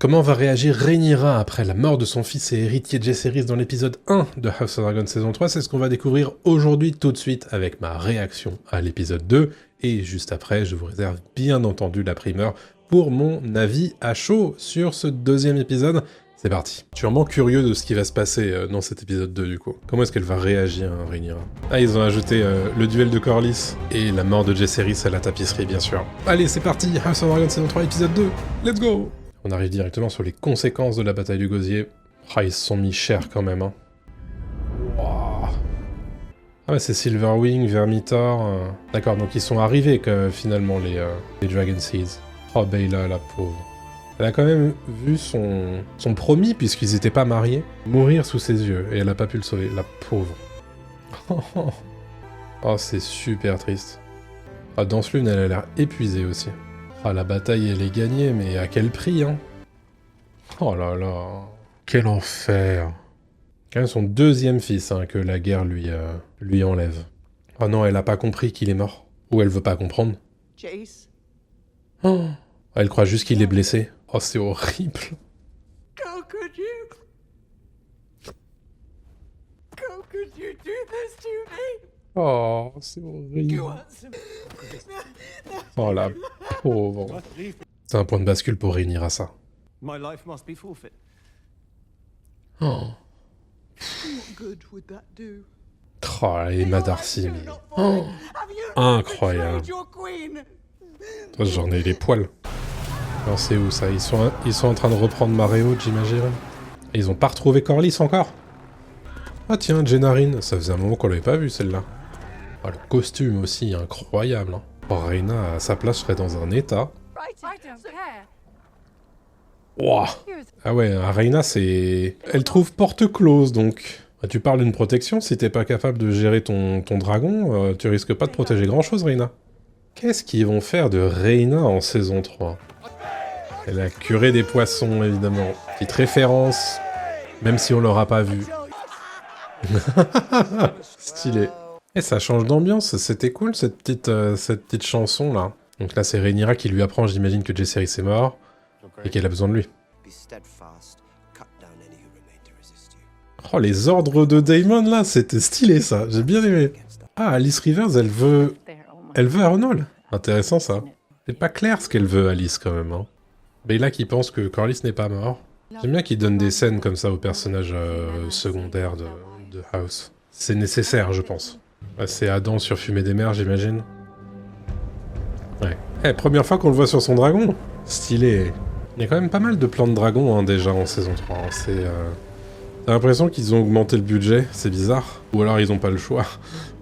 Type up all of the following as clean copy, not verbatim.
Comment va réagir Rhaenyra après la mort de son fils et héritier Jaehaerys dans l'épisode 1 de House of Dragon saison 3? C'est ce qu'on va découvrir aujourd'hui tout de suite avec ma réaction à l'épisode 2. Et juste après, je vous réserve bien entendu la primeur pour mon avis à chaud sur ce deuxième épisode. C'est parti. Je suis vraiment curieux de ce qui va se passer dans cet épisode 2 du coup. Comment est-ce qu'elle va réagir, Rhaenyra? Ah, ils ont ajouté le duel de Corlys et la mort de Jaehaerys à la tapisserie, bien sûr. Allez, c'est parti, House of Dragon saison 3, épisode 2. Let's go! On arrive directement sur les conséquences de la bataille du Gosier. Ah, ils se sont mis cher quand même, hein. Wow. Ah ouais, c'est Silverwing, Vermithor... D'accord, donc ils sont arrivés finalement, les Dragon Seeds. Oh, Baela, la pauvre. Elle a quand même vu son promis, puisqu'ils n'étaient pas mariés, mourir sous ses yeux, et elle n'a pas pu le sauver, la pauvre. Oh, c'est super triste. Ah, Danselune, elle a l'air épuisée aussi. Ah, la bataille, elle est gagnée, mais à quel prix, hein? Oh là là, quel enfer. Quand même son deuxième fils, hein, que la guerre lui enlève. Oh non, elle a pas compris qu'il est mort. Ou elle veut pas comprendre. Jace. Oh, elle croit juste qu'il est blessé. Oh, c'est horrible. How could you? How could you do this to me? Oh, c'est horrible. You want some... Oh la pauvre. C'est un point de bascule pour Rhaenyra, ça. My life must be forfeit. Oh, What good would that do? oh Emma Darcy, mais... Not Oh, falling. Have you incroyable. betrayed your queen? J'en ai les poils. Alors c'est où ça? Ils sont en train de reprendre Mareo, j'imagine. Et ils ont pas retrouvé Corlys encore? Ah tiens, Jennarine, ça faisait un moment qu'on l'avait pas vu celle-là. Ah, le costume aussi, incroyable. Hein. Oh, Rhaena, à sa place, serait dans un état. I don't care. Wouah. Ah ouais, Rhaena, c'est... Elle trouve porte close, donc... Ah, tu parles d'une protection, si t'es pas capable de gérer ton dragon, tu risques pas de protéger grand-chose, Rhaena. Qu'est-ce qu'ils vont faire de Rhaena en saison 3? C'est la curée des poissons, évidemment. Petite référence, même si on l'aura pas vu. Stylé. Et ça change d'ambiance, c'était cool cette petite chanson là. Donc là c'est Rhaenyra qui lui apprend, j'imagine que Jaehaerys est mort et qu'elle a besoin de lui. Oh, les ordres de Daemon là, c'était stylé ça, j'ai bien aimé. Ah, Alice Rivers, elle veut Arnold. Intéressant ça. C'est pas clair ce qu'elle veut, Alice, quand même. Hein. Baela qui pense que Corlys n'est pas mort. J'aime bien qu'il donne des scènes comme ça aux personnages secondaires de House. C'est nécessaire, je pense. Ouais, c'est Adam sur Fumée des mers, j'imagine. Ouais. Eh, première fois qu'on le voit sur son dragon. Stylé. Il y a quand même pas mal de plans de dragon hein, déjà en saison 3. Hein. T'as l'impression qu'ils ont augmenté le budget, c'est bizarre. Ou alors ils ont pas le choix.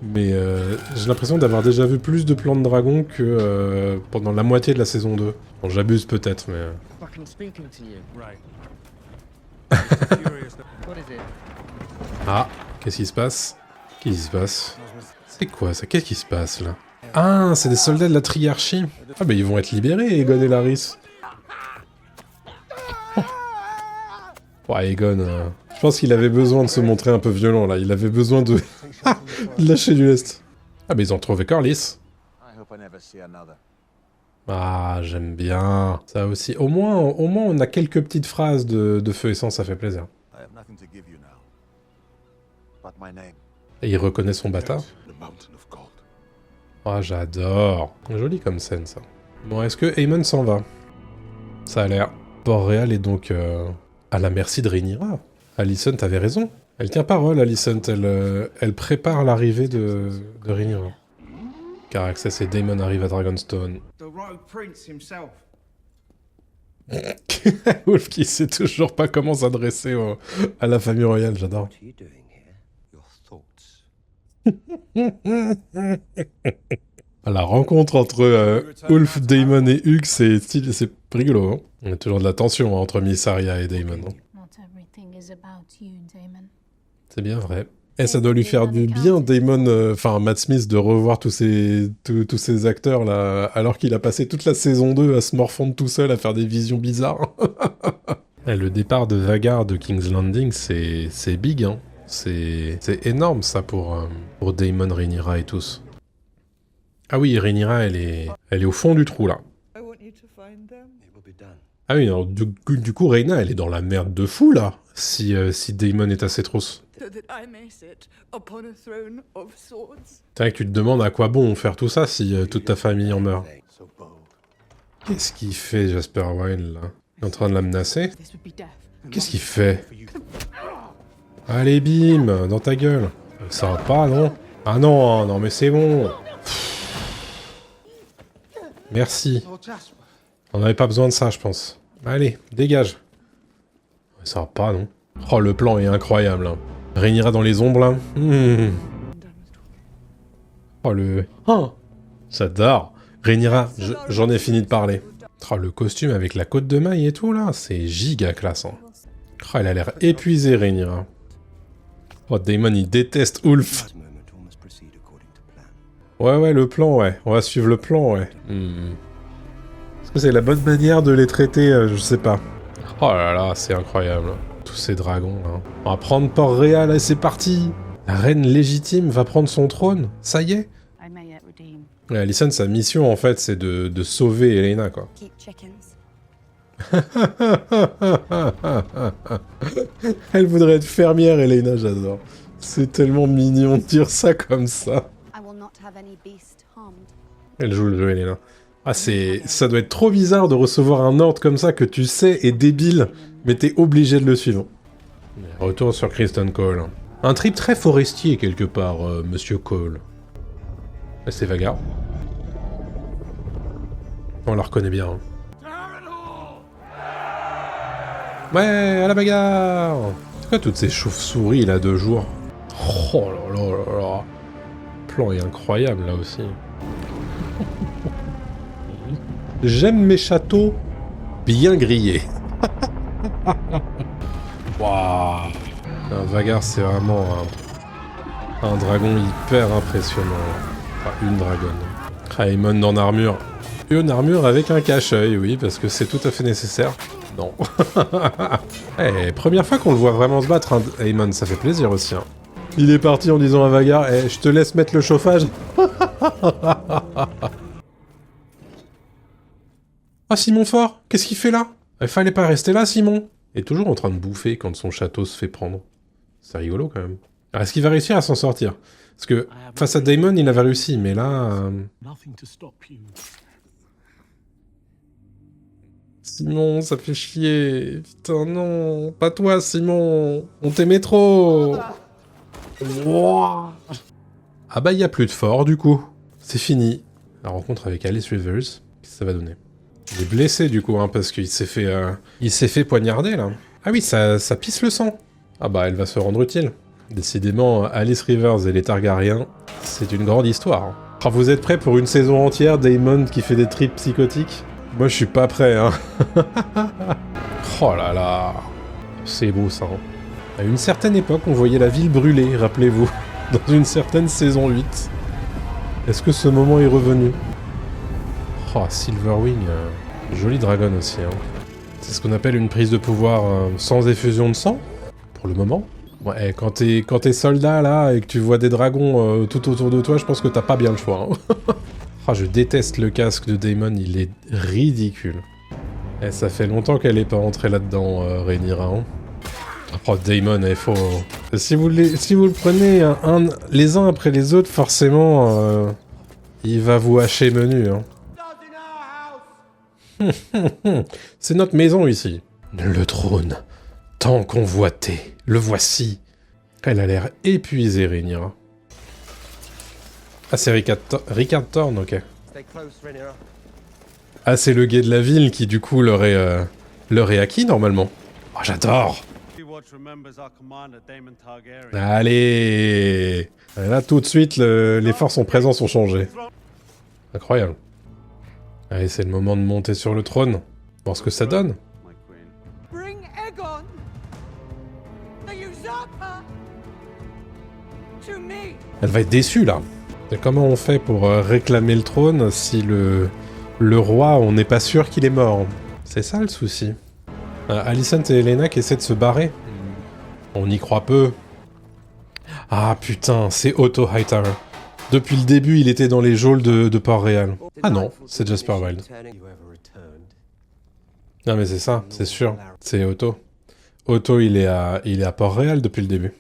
Mais j'ai l'impression d'avoir déjà vu plus de plans de dragon que pendant la moitié de la saison 2. Bon, j'abuse peut-être, mais... Fucking speaking to you. Right. What is it? Ah, qu'est-ce qui se passe? Qu'est-ce qui se passe? C'est quoi ça? Qu'est-ce qui se passe là? Ah, c'est des soldats de la Triarchie. Ah bah ils vont être libérés, Aegon et Larys. Oh, Aegon, je pense qu'il avait besoin de se montrer un peu violent là. Il avait besoin de, de lâcher du lest. Ah bah ils ont trouvé Corlys. Ah, j'aime bien. Ça aussi. Au moins on a quelques petites phrases de feu et sang, ça fait plaisir. Et il reconnaît son bâtard. Ah, j'adore. Joli comme scène, ça. Bon, est-ce que Aemon s'en va? Ça a l'air. Port-Réal est donc à la merci de Rhaenyra. Alicent, t'avais raison. Elle tient parole, Alicent. Elle prépare l'arrivée de Rhaenyra. Caraxes et Daemon arrivent à Dragonstone. The Rogue Prince himself. Wolf qui sait toujours pas comment s'adresser à la famille royale, j'adore. La rencontre entre Ulf, Daemon et Hugh, c'est rigolo. Hein. On a toujours de la tension hein, entre Mysaria et Daemon. Hein. C'est bien vrai. Et ça doit lui faire du bien, Daemon, enfin Matt Smith, de revoir tous ces acteurs là, alors qu'il a passé toute la saison 2 à se morfondre tout seul, à faire des visions bizarres. Et le départ de Vagar de King's Landing, c'est big, hein. C'est énorme ça pour Daemon, Rhaenyra et tous. Ah oui, Rhaenyra, elle est au fond du trou là. Ah oui, alors du coup, Rhaena, elle est dans la merde de fou, là, si Daemon est à ses trousses. So that I may sit upon a throne of swords. C'est vrai que tu te demandes à quoi bon faire tout ça si toute ta famille en meurt. So bold. Qu'est-ce qu'il fait, Jasper Wild, là? Il est en train de la menacer? This would be death. Qu'est-ce qu'il fait? Allez, bim, dans ta gueule. Ça va pas, non? Ah non, non, mais c'est bon. Merci. Oh, Jasper. On n'avait pas besoin de ça, je pense. Allez, dégage. Ça va pas, non? Oh, le plan est incroyable, hein. Rhaenyra dans les ombres, là. Oh, le... Oh, j'adore. Rhaenyra, j'en ai fini de parler. Oh, le costume avec la côte de maille et tout, là, c'est giga classe, hein. Oh, elle a l'air épuisée, Rhaenyra. Oh, Daemon, il déteste Ulf. Ouais, le plan, ouais. On va suivre le plan, ouais. Est-ce que c'est la bonne manière de les traiter? Je sais pas. Oh là là, c'est incroyable. Tous ces dragons, là. On va prendre Port-Réal et c'est parti. La reine légitime va prendre son trône. Ça y est. I may yet redeem. Ouais, Alicent, sa mission, en fait, c'est de sauver Elena, quoi. Keep chickens. Elle voudrait être fermière, Elena, j'adore. C'est tellement mignon de dire ça comme ça. I will not have any beast harmed. Elle joue le jeu, Elena. Ah, ça doit être trop bizarre de recevoir un ordre comme ça que tu sais est débile, mais t'es obligé de le suivre. Retour sur Criston Cole. Un trip très forestier, quelque part, Monsieur Cole. Là, c'est Vagar. On la reconnaît bien. Hein. Ouais, à la bagarre! C'est quoi toutes ces chauves-souris, là, de jour? Oh là là là là. Le plan est incroyable, là, aussi. J'aime mes châteaux bien grillés. Waouh. Vagar, c'est vraiment un dragon hyper impressionnant. Enfin, une dragonne. Aemon en armure. Une armure avec un cache-œil, oui, parce que c'est tout à fait nécessaire. Non. Eh, première fois qu'on le voit vraiment se battre, hein, Aemon, ça fait plaisir aussi. Hein. Il est parti en disant à Vagar, eh, je te laisse mettre le chauffage. Ah, Simon Fort, qu'est-ce qu'il fait là? Il fallait pas rester là, Simon. Il est toujours en train de bouffer quand son château se fait prendre. C'est rigolo, quand même. Alors, est-ce qu'il va réussir à s'en sortir? Parce que, face à Daemon, il avait réussi, mais là... Simon, ça fait chier. Putain, non. Pas toi, Simon. On t'aimait trop. Wow. Ah bah, il n'y a plus de fort, du coup. C'est fini. La rencontre avec Alice Rivers. Qu'est-ce que ça va donner? Il est blessé, du coup, hein, parce qu'il s'est fait poignarder, là. Ah oui, ça pisse le sang. Ah bah, elle va se rendre utile. Décidément, Alice Rivers et les Targaryens, c'est une grande histoire. Hein. Alors, vous êtes prêts pour une saison entière, Daemon qui fait des trips psychotiques? Moi, je suis pas prêt, hein. Oh là là. C'est beau, ça. Hein. À une certaine époque, on voyait la ville brûler, rappelez-vous. Dans une certaine saison 8. Est-ce que ce moment est revenu? Oh, Silverwing. Joli dragon aussi, hein. C'est ce qu'on appelle une prise de pouvoir sans effusion de sang, pour le moment. Ouais, quand t'es soldat, là, et que tu vois des dragons tout autour de toi, je pense que t'as pas bien le choix. Hein. Oh, je déteste le casque de Daemon, il est ridicule. Et ça fait longtemps qu'elle est pas entrée là-dedans, Rhaenyra. Hein. Oh, Daemon, il faut... Si vous le prenez les uns après les autres, forcément, il va vous hacher menu. Hein. C'est notre maison ici. Le trône, tant convoité, le voici. Elle a l'air épuisée, Rhaenyra. Ah, c'est Rickard Thorne, ok. Ah, c'est le guet de la ville qui, du coup, leur est acquis, normalement. Oh, j'adore. Allez. Là, tout de suite, les forces en présence ont changé. Incroyable. Allez, c'est le moment de monter sur le trône. Voir ce que ça donne. Bring Aegon, the usurper, to me. Elle va être déçue, là. Et comment on fait pour réclamer le trône si le roi, on n'est pas sûr qu'il est mort? C'est ça, le souci. Alicent et Elena qui essaient de se barrer. On y croit peu. Ah, putain, c'est Otto Hightower. Depuis le début, il était dans les geôles de Port-Réal. Ah non, c'est Jasper Wild. Non mais c'est ça, c'est sûr. C'est Otto. Otto, il est à Port-Réal depuis le début.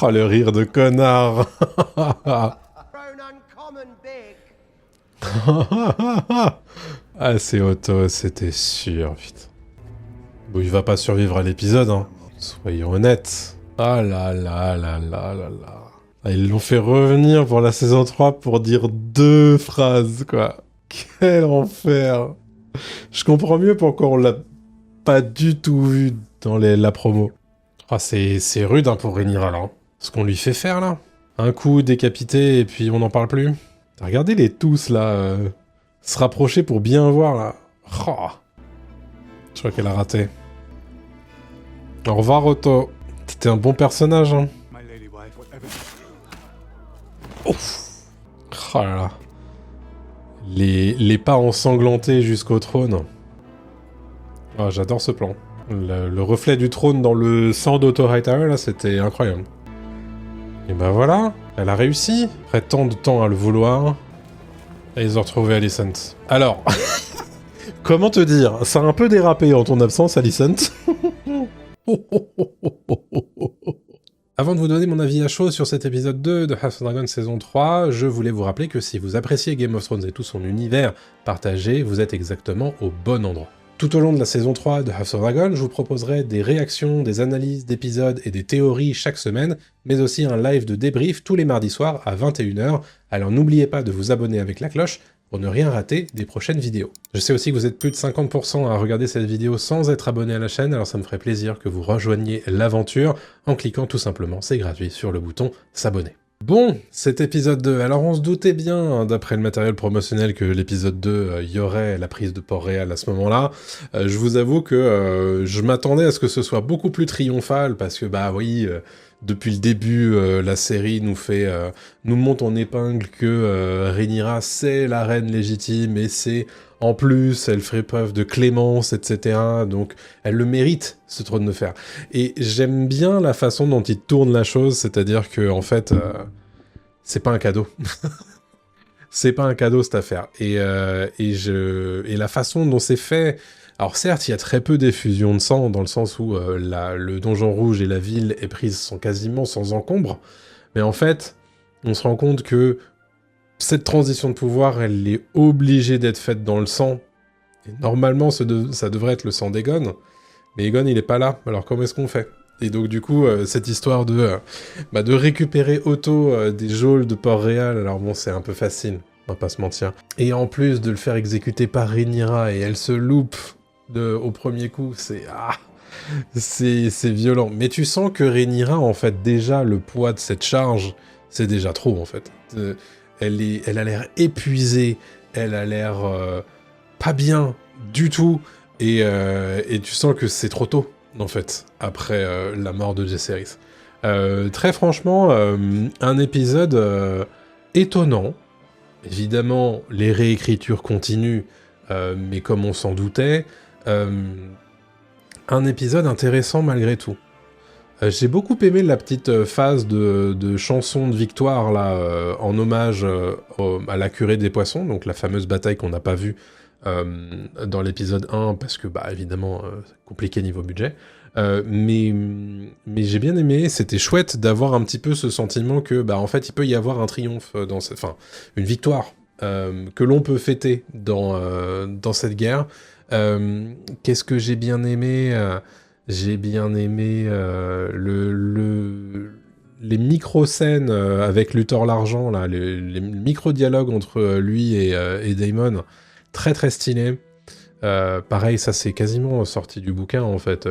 Oh, le rire de connard. Ah, c'est Otto, c'était sûr, putain. Bon, il va pas survivre à l'épisode, hein. Soyons honnêtes. Ah là là là là là là. Ah, ils l'ont fait revenir pour la saison 3 pour dire 2 phrases, quoi. Quel enfer. Je comprends mieux pourquoi on l'a pas du tout vu dans la promo. Ah, c'est rude, hein, pour Rhaenyra, là. Hein. Ce qu'on lui fait faire, là. Un coup décapité, et puis on n'en parle plus. Regardez les tous, là, se rapprocher pour bien voir, là. Oh. Je crois qu'elle a raté. Au revoir, Otto. T'étais un bon personnage, hein. Ouf. Oh là là. Les pas ensanglantés jusqu'au trône. Oh, j'adore ce plan. Le reflet du trône dans le sang d'Otto Hightower, là, c'était incroyable. Et ben voilà, elle a réussi. Après tant de temps à le vouloir. Et ils ont retrouvé Alicent. Alors, comment te dire? Ça a un peu dérapé en ton absence, Alicent. Avant de vous donner mon avis à chaud sur cet épisode 2 de House of Dragon saison 3, je voulais vous rappeler que si vous appréciez Game of Thrones et tout son univers partagé, vous êtes exactement au bon endroit. Tout au long de la saison 3 de House of Dragon, je vous proposerai des réactions, des analyses d'épisodes et des théories chaque semaine, mais aussi un live de débrief tous les mardis soirs à 21h, alors n'oubliez pas de vous abonner avec la cloche pour ne rien rater des prochaines vidéos. Je sais aussi que vous êtes plus de 50% à regarder cette vidéo sans être abonné à la chaîne, alors ça me ferait plaisir que vous rejoigniez l'aventure en cliquant tout simplement, c'est gratuit, sur le bouton s'abonner. Bon, cet épisode 2, alors on se doutait bien, hein, d'après le matériel promotionnel, que l'épisode 2, y aurait la prise de Port-Réal à ce moment-là. Je vous avoue que je m'attendais à ce que ce soit beaucoup plus triomphal, parce que bah oui... Depuis le début, la série nous monte en épingle que Rhaenyra, c'est la reine légitime, et c'est, en plus, elle ferait preuve de clémence, etc. Donc, elle le mérite, ce trône de fer. Et j'aime bien la façon dont il tourne la chose, c'est-à-dire que, en fait, c'est pas un cadeau. C'est pas un cadeau, cette affaire. Et la façon dont c'est fait... Alors certes, il y a très peu d'effusion de sang, dans le sens où le donjon rouge et la ville est prise sont quasiment sans encombre, mais en fait, on se rend compte que cette transition de pouvoir, elle est obligée d'être faite dans le sang, et normalement, ça devrait être le sang d'Aegon, mais Aegon, il est pas là, alors comment est-ce qu'on fait? Et donc du coup, cette histoire de récupérer Otto des geôles de Port-Réal, alors bon, c'est un peu facile, on va pas se mentir, et en plus de le faire exécuter par Rhaenyra, et elle se loupe au premier coup, c'est violent. Mais tu sens que Rhaenyra, en fait, déjà, le poids de cette charge, c'est déjà trop, en fait. Elle a l'air épuisée, elle a l'air pas bien du tout, et tu sens que c'est trop tôt, en fait, après la mort de Jaehaerys. Très franchement, un épisode étonnant. Évidemment, les réécritures continuent, mais comme on s'en doutait, un épisode intéressant malgré tout. J'ai beaucoup aimé la petite phase de chanson de victoire là, en hommage à la curée des poissons, donc la fameuse bataille qu'on n'a pas vue dans l'épisode 1, parce que bah évidemment compliqué niveau budget. Mais j'ai bien aimé, c'était chouette d'avoir un petit peu ce sentiment que bah en fait il peut y avoir un triomphe enfin une victoire que l'on peut fêter dans cette guerre. Qu'est-ce que j'ai bien aimé? J'ai bien aimé les micro-scènes avec Luthor l'Argent, là, les micro-dialogues entre lui et Daemon, très très stylé. Pareil, ça c'est quasiment sorti du bouquin en fait,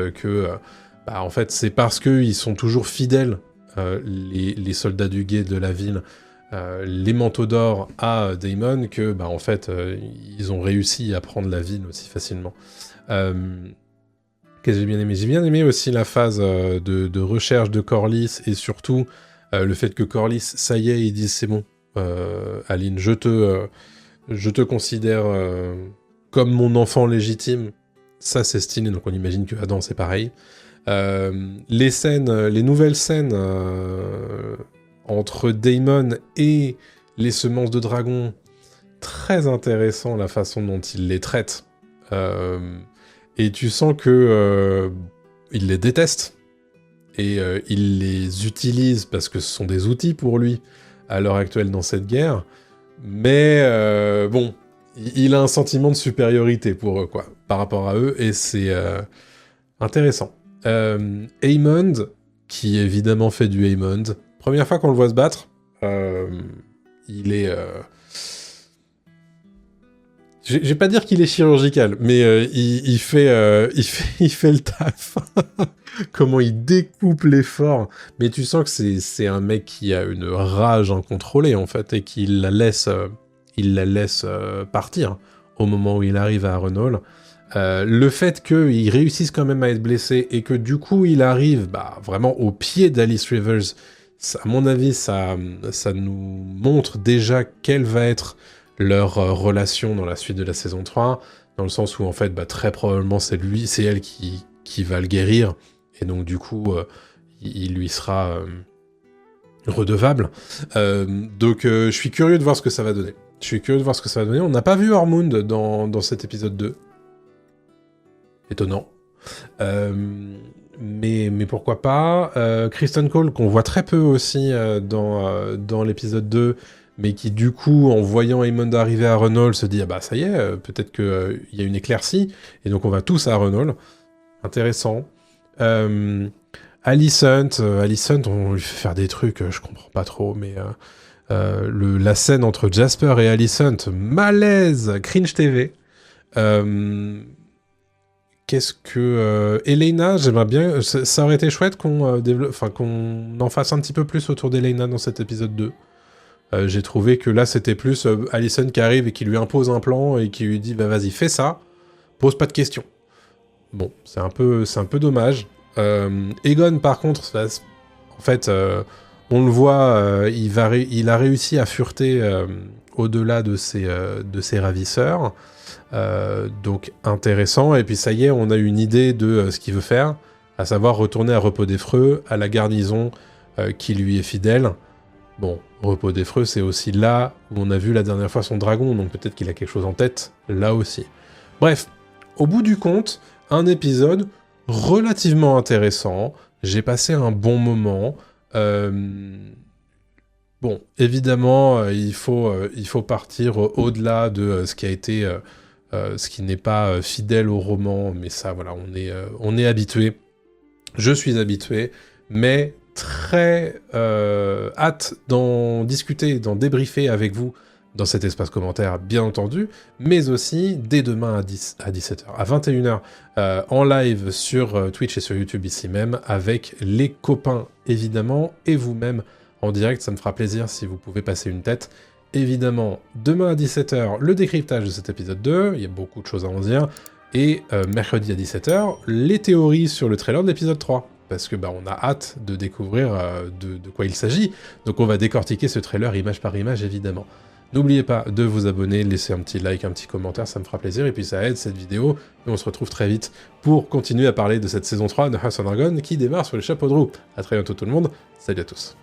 en fait c'est parce qu'ils sont toujours fidèles, les soldats du guet de la ville, les manteaux d'or à Daemon, que bah en fait ils ont réussi à prendre la ville aussi facilement. Qu'est-ce que j'ai bien aimé? J'ai bien aimé aussi la phase de recherche de Corlys, et surtout le fait que Corlys, ça y est, ils disent c'est bon, Aline, je te considère comme mon enfant légitime. Ça c'est stylé, donc on imagine que Adam c'est pareil. Les nouvelles scènes entre Daemon et les semences de dragon, très intéressant la façon dont il les traite. Et tu sens que il les déteste. Et il les utilise parce que ce sont des outils pour lui à l'heure actuelle dans cette guerre. Mais bon, il a un sentiment de supériorité pour eux, quoi, par rapport à eux. Et c'est intéressant. Aemond, qui évidemment fait du Aemond. Première fois qu'on le voit se battre, il est... Je vais pas dire qu'il est chirurgical, mais il fait le taf. Comment il découpe l'effort. Mais tu sens que c'est un mec qui a une rage incontrôlée, en fait, et qu'il la laisse partir au moment où il arrive à Harrenhal. Le fait qu'il réussisse quand même à être blessé et que du coup il arrive vraiment au pied d'Alice Rivers, ça, à mon avis, ça nous montre déjà quelle va être leur relation dans la suite de la saison 3, dans le sens où en fait très probablement c'est elle qui va le guérir, et donc du coup il lui sera redevable. Donc je suis curieux de voir ce que ça va donner. On n'a pas vu Hormund dans cet épisode 2. Étonnant. Mais pourquoi pas. Kristen Cole, qu'on voit très peu aussi dans l'épisode 2, mais qui du coup, en voyant Aemond arriver à Harrenhal, se dit « Ah bah ça y est, peut-être qu'il y a une éclaircie, et donc on va tous à Harrenhal. » Intéressant. Alicent, on lui fait faire des trucs, je comprends pas trop, mais... la scène entre Jasper et Alicent, malaise, cringe TV. Qu'est-ce que... Elena, j'aimerais bien... Ça aurait été chouette qu'on en fasse un petit peu plus autour d'Elena dans cet épisode 2. J'ai trouvé que là, c'était plus Alicent qui arrive et qui lui impose un plan et qui lui dit « Bah vas-y, fais ça, pose pas de questions. » Bon, c'est un peu dommage. Aegon, par contre, en fait... on le voit, il a réussi à fureter au-delà de ses ravisseurs. Donc intéressant. Et puis ça y est, on a une idée de ce qu'il veut faire, à savoir retourner à Repos des Freux, à la garnison qui lui est fidèle. Bon, Repos des Freux, c'est aussi là où on a vu la dernière fois son dragon, donc peut-être qu'il a quelque chose en tête, là aussi. Bref, au bout du compte, un épisode relativement intéressant. J'ai passé un bon moment. Bon, évidemment, il faut partir au-delà de ce qui a été, ce qui n'est pas fidèle au roman, mais ça, voilà, on est habitué. Je suis habitué, mais très hâte d'en discuter, d'en débriefer avec vous dans cet espace commentaire, bien entendu, mais aussi dès demain à 17h, à 21h, en live sur Twitch et sur YouTube ici même, avec les copains, évidemment, et vous-même en direct. Ça me fera plaisir si vous pouvez passer une tête. Évidemment, demain à 17h, le décryptage de cet épisode 2, il y a beaucoup de choses à en dire, et mercredi à 17h, les théories sur le trailer de l'épisode 3. Parce que on a hâte de découvrir de quoi il s'agit, donc on va décortiquer ce trailer image par image, évidemment. N'oubliez pas de vous abonner, laisser un petit like, un petit commentaire, ça me fera plaisir, et puis ça aide cette vidéo, et on se retrouve très vite pour continuer à parler de cette saison 3 de House of Dragon qui démarre sur les chapeaux de roue. A très bientôt tout le monde, salut à tous.